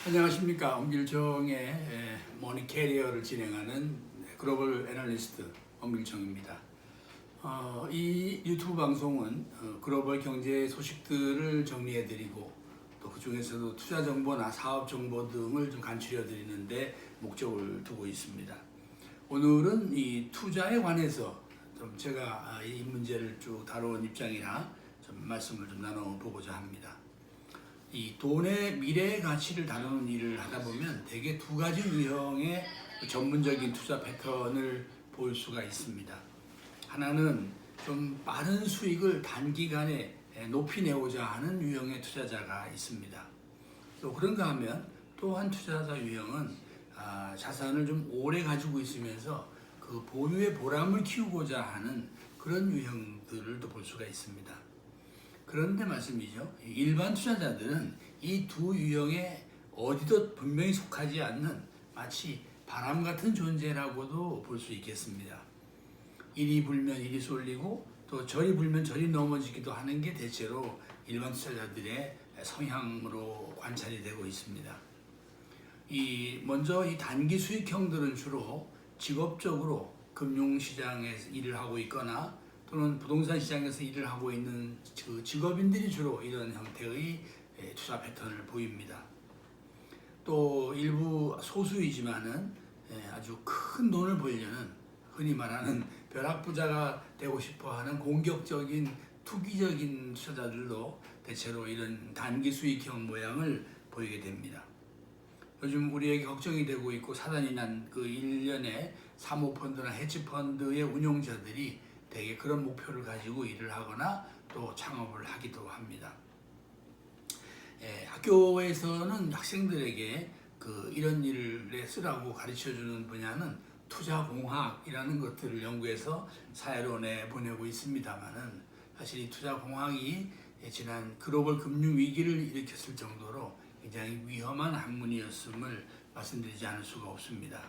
안녕하십니까. 엄길청의 머니 캐리어를 진행하는 글로벌 애널리스트 엄길청입니다. 이 유튜브 방송은 글로벌 경제 소식들을 정리해드리고 또 그 중에서도 투자 정보나 사업 정보 등을 좀 간추려드리는데 목적을 두고 있습니다. 오늘은 이 투자에 관해서 좀 제가 이 문제를 쭉 다뤄온 입장이나 좀 말씀을 좀 나눠보고자 합니다. 이 돈의 미래의 가치를 다루는 일을 하다 보면 대개 두 가지 유형의 전문적인 투자 패턴을 볼 수가 있습니다. 하나는 좀 빠른 수익을 단기간에 높이 내고자 하는 유형의 투자자가 있습니다. 또 그런가 하면 또 한 투자자 유형은 자산을 좀 오래 가지고 있으면서 그 보유의 보람을 키우고자 하는 그런 유형들을 또 볼 수가 있습니다. 그런데 말씀이죠. 일반 투자자들은 이 두 유형에 어디도 분명히 속하지 않는 마치 바람 같은 존재라고도 볼 수 있겠습니다. 이리 불면 이리 쏠리고 또 저리 불면 저리 넘어지기도 하는 게 대체로 일반 투자자들의 성향으로 관찰이 되고 있습니다. 먼저 이 단기 수익형들은 주로 직업적으로 금융시장에서 일을 하고 있거나 또는 부동산 시장에서 일을 하고 있는 직업인들이 주로 이런 형태의 투자 패턴을 보입니다. 또 일부 소수이지만은 아주 큰 돈을 벌려는 흔히 말하는 벼락부자가 되고 싶어하는 공격적인 투기적인 투자자들도 대체로 이런 단기 수익형 모양을 보이게 됩니다. 요즘 우리에게 걱정이 되고 있고 사단이 난 그 일련의 사모펀드나 헤지펀드의 운용자들이 대개 그런 목표를 가지고 일을 하거나 또 창업을 하기도 합니다. 학교에서는 학생들에게 이런 일에 쓰라고 가르쳐주는 분야는 투자공학이라는 것들을 연구해서 사회론에 보내고 있습니다만은 사실 이 투자공학이 지난 글로벌 금융위기를 일으켰을 정도로 굉장히 위험한 학문이었음을 말씀드리지 않을 수가 없습니다.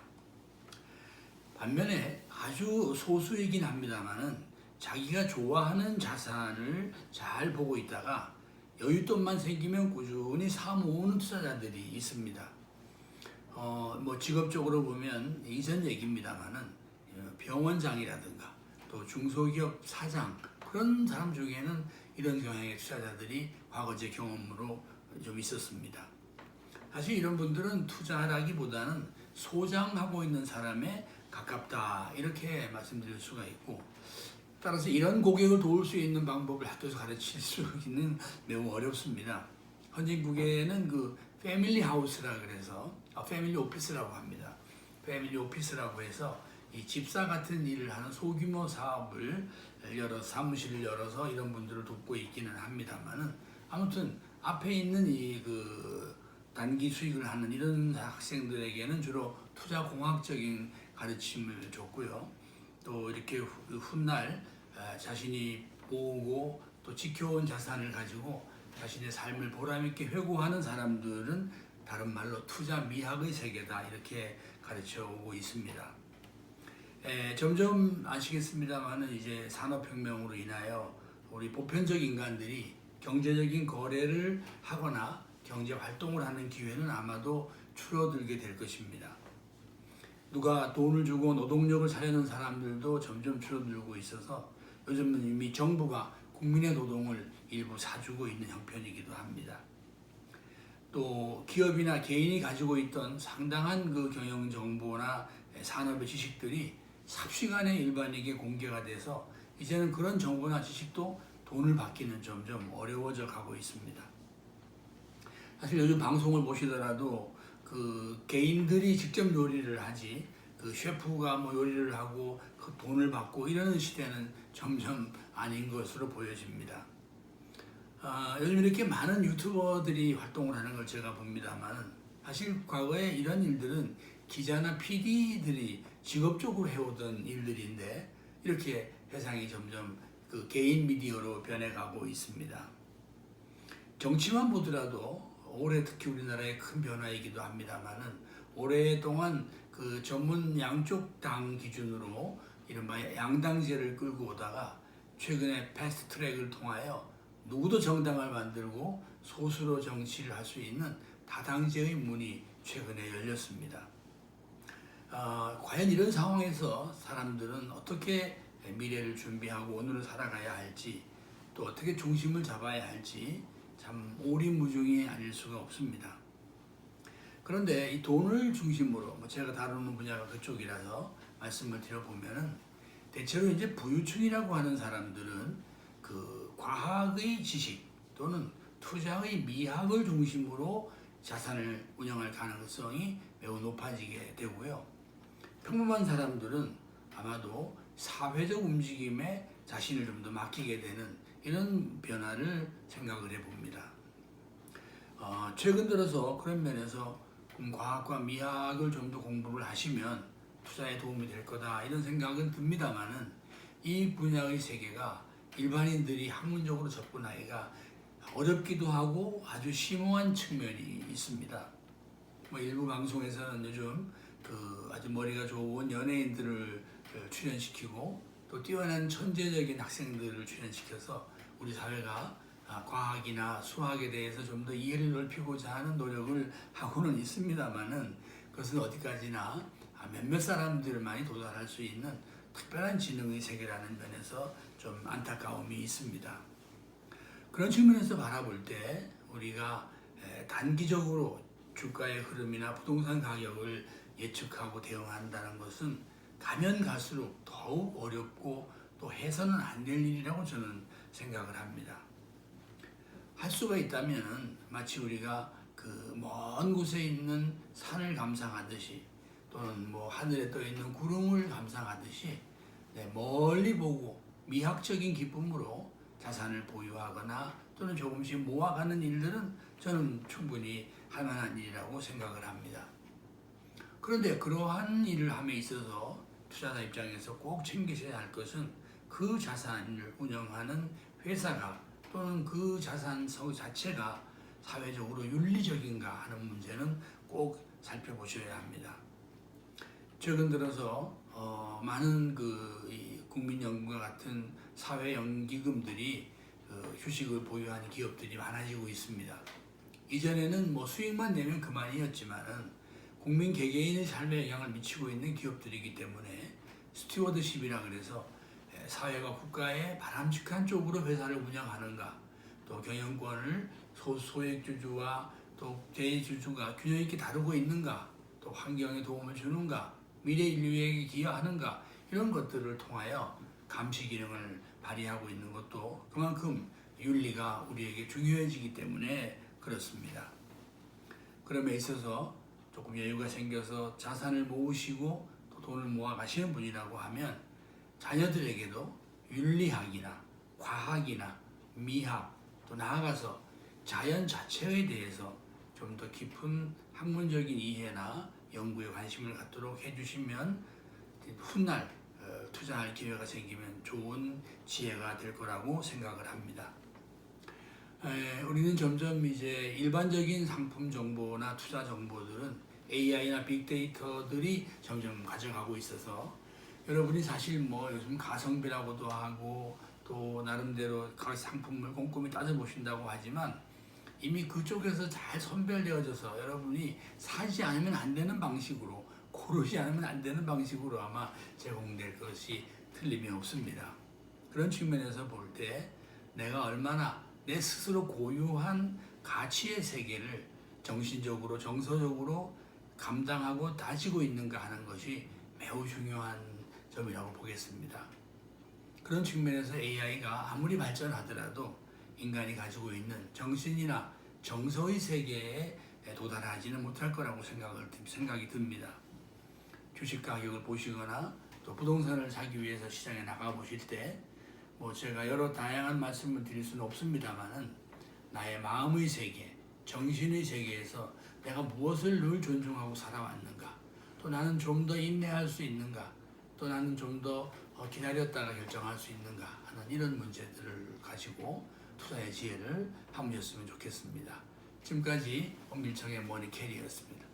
반면에 아주 소수이긴 합니다만은 자기가 좋아하는 자산을 잘 보고 있다가 여윳돈만 생기면 꾸준히 사모으는 투자자들이 있습니다. 직업적으로 보면 이전 얘기입니다만은 병원장이라든가 또 중소기업 사장 그런 사람 중에는 이런 경향의 투자자들이 과거 제 경험으로 좀 있었습니다. 사실 이런 분들은 투자라기보다는 소장하고 있는 사람에 가깝다 이렇게 말씀드릴 수가 있고, 따라서 이런 고객을 도울 수 있는 방법을 학교에서 가르칠 수 있는 매우 어렵습니다. 선진국에는 패밀리 하우스라 그래서 패밀리 오피스라고 합니다. 패밀리 오피스라고 해서 이 집사 같은 일을 하는 소규모 사업을 사무실을 열어서 이런 분들을 돕고 있기는 합니다만은 아무튼 앞에 있는 단기 수익을 하는 이런 학생들에게는 주로 투자 공학적인 가르침을 줬고요. 또 이렇게 훗날 자신이 모으고 또 지켜온 자산을 가지고 자신의 삶을 보람있게 회고하는 사람들은 다른 말로 투자 미학의 세계다 이렇게 가르쳐 오고 있습니다. 점점 아시겠습니다만은 이제 산업혁명으로 인하여 우리 보편적 인간들이 경제적인 거래를 하거나 경제 활동을 하는 기회는 아마도 줄어들게 될 것입니다. 누가 돈을 주고 노동력을 사려는 사람들도 점점 줄어들고 있어서 요즘은 이미 정부가 국민의 노동을 일부 사주고 있는 형편이기도 합니다. 또 기업이나 개인이 가지고 있던 상당한 경영 정보나 산업의 지식들이 삽시간에 일반에게 공개가 돼서 이제는 그런 정보나 지식도 돈을 받기는 점점 어려워져 가고 있습니다. 사실 요즘 방송을 보시더라도 개인들이 직접 요리를 하지 셰프가 요리를 하고 돈을 받고 이러는 시대는 점점 아닌 것으로 보여집니다. 요즘 이렇게 많은 유튜버들이 활동을 하는 걸 제가 봅니다만 사실 과거에 이런 일들은 기자나 PD들이 직업적으로 해오던 일들인데 이렇게 세상이 점점 개인 미디어로 변해가고 있습니다. 정치만 보더라도 올해 특히 우리나라의 큰 변화이기도 합니다만은 오랫동안 전문 양쪽 당 기준으로 이른바 양당제를 끌고 오다가 최근에 패스트 트랙을 통하여 누구도 정당을 만들고 소수로 정치를 할 수 있는 다당제의 문이 최근에 열렸습니다. 과연 이런 상황에서 사람들은 어떻게 미래를 준비하고 오늘을 살아가야 할지, 또 어떻게 중심을 잡아야 할지 참 오리무중이 아닐 수가 없습니다. 그런데 이 돈을 중심으로 제가 다루는 분야가 그쪽이라서 말씀을 드려보면은, 대체로 이제 부유층이라고 하는 사람들은 그 과학의 지식 또는 투자의 미학을 중심으로 자산을 운영할 가능성이 매우 높아지게 되고요. 평범한 사람들은 아마도 사회적 움직임에 자신을 좀 더 맡기게 되는 이런 변화를 생각을 해봅니다. 최근 들어서 그런 면에서 과학과 미학을 좀 더 공부를 하시면 투자에 도움이 될 거다 이런 생각은 듭니다만은, 이 분야의 세계가 일반인들이 학문적으로 접근하기가 어렵기도 하고 아주 심오한 측면이 있습니다. 일부 방송에서는 요즘 아주 머리가 좋은 연예인들을 출연시키고 또 뛰어난 천재적인 학생들을 출연시켜서 우리 사회가 과학이나 수학에 대해서 좀 더 이해를 넓히고자 하는 노력을 하고는 있습니다만은, 그것은 어디까지나 몇몇 사람들만이 도달할 수 있는 특별한 지능의 세계라는 면에서 좀 안타까움이 있습니다. 그런 측면에서 바라볼 때 우리가 단기적으로 주가의 흐름이나 부동산 가격을 예측하고 대응한다는 것은 가면 갈수록 더욱 어렵고 또 해서는 안 될 일이라고 저는 생각을 합니다. 할 수가 있다면 마치 우리가 그 먼 곳에 있는 산을 감상하듯이, 또는 하늘에 떠 있는 구름을 감상하듯이 멀리 보고 미학적인 기쁨으로 자산을 보유하거나 또는 조금씩 모아가는 일들은 저는 충분히 할 만한 일이라고 생각을 합니다. 그런데 그러한 일을 함에 있어서 투자자 입장에서 꼭 챙기셔야 할 것은 그 자산을 운영하는 회사가 또는 그 자산 자체가 사회적으로 윤리적인가 하는 문제는 꼭 살펴보셔야 합니다. 최근 들어서 많은 국민연금과 같은 사회연기금들이 휴식을 보유하는 기업들이 많아지고 있습니다. 이전에는 수익만 내면 그만이었지만은 국민 개개인의 삶에 영향을 미치고 있는 기업들이기 때문에 스튜어드십이라 그래서 사회가 국가의 바람직한 쪽으로 회사를 운영하는가, 또 경영권을 소액주주와 또 대주주가 균형 있게 다루고 있는가, 또 환경에 도움을 주는가, 미래 인류에게 기여하는가, 이런 것들을 통하여 감시 기능을 발휘하고 있는 것도 그만큼 윤리가 우리에게 중요해지기 때문에 그렇습니다. 그럼에 있어서 조금 여유가 생겨서 자산을 모으시고 또 돈을 모아 가시는 분이라고 하면 자녀들에게도 윤리학이나 과학이나 미학, 또 나아가서 자연 자체에 대해서 좀 더 깊은 학문적인 이해나 연구에 관심을 갖도록 해주시면 훗날 투자할 기회가 생기면 좋은 지혜가 될 거라고 생각을 합니다. 우리는 점점 이제 일반적인 상품 정보나 투자 정보들은 AI나 빅데이터들이 점점 가져가고 있어서, 여러분이 사실 요즘 가성비라고도 하고 또 나름대로 각 상품을 꼼꼼히 따져보신다고 하지만 이미 그쪽에서 잘 선별되어져서 여러분이 사지 않으면 안 되는 방식으로, 고르지 않으면 안 되는 방식으로 아마 제공될 것이 틀림이 없습니다. 그런 측면에서 볼 때 내가 얼마나 내 스스로 고유한 가치의 세계를 정신적으로 정서적으로 감당하고 다지고 있는가 하는 것이 매우 중요한 점이라고 보겠습니다. 그런 측면에서 AI가 아무리 발전하더라도 인간이 가지고 있는 정신이나 정서의 세계에 도달하지는 못할 거라고 생각이 듭니다. 주식 가격을 보시거나 또 부동산을 사기 위해서 시장에 나가 보실 때 제가 여러 다양한 말씀을 드릴 수는 없습니다만은, 나의 마음의 세계, 정신의 세계에서 내가 무엇을 늘 존중하고 살아왔는가, 또 나는 좀 더 인내할 수 있는가, 또 나는 좀 더 기다렸다가 결정할 수 있는가 하는 이런 문제들을 가지고 투자의 지혜를 함으셨으면 좋겠습니다. 지금까지 엄길청의 머니캐리였습니다.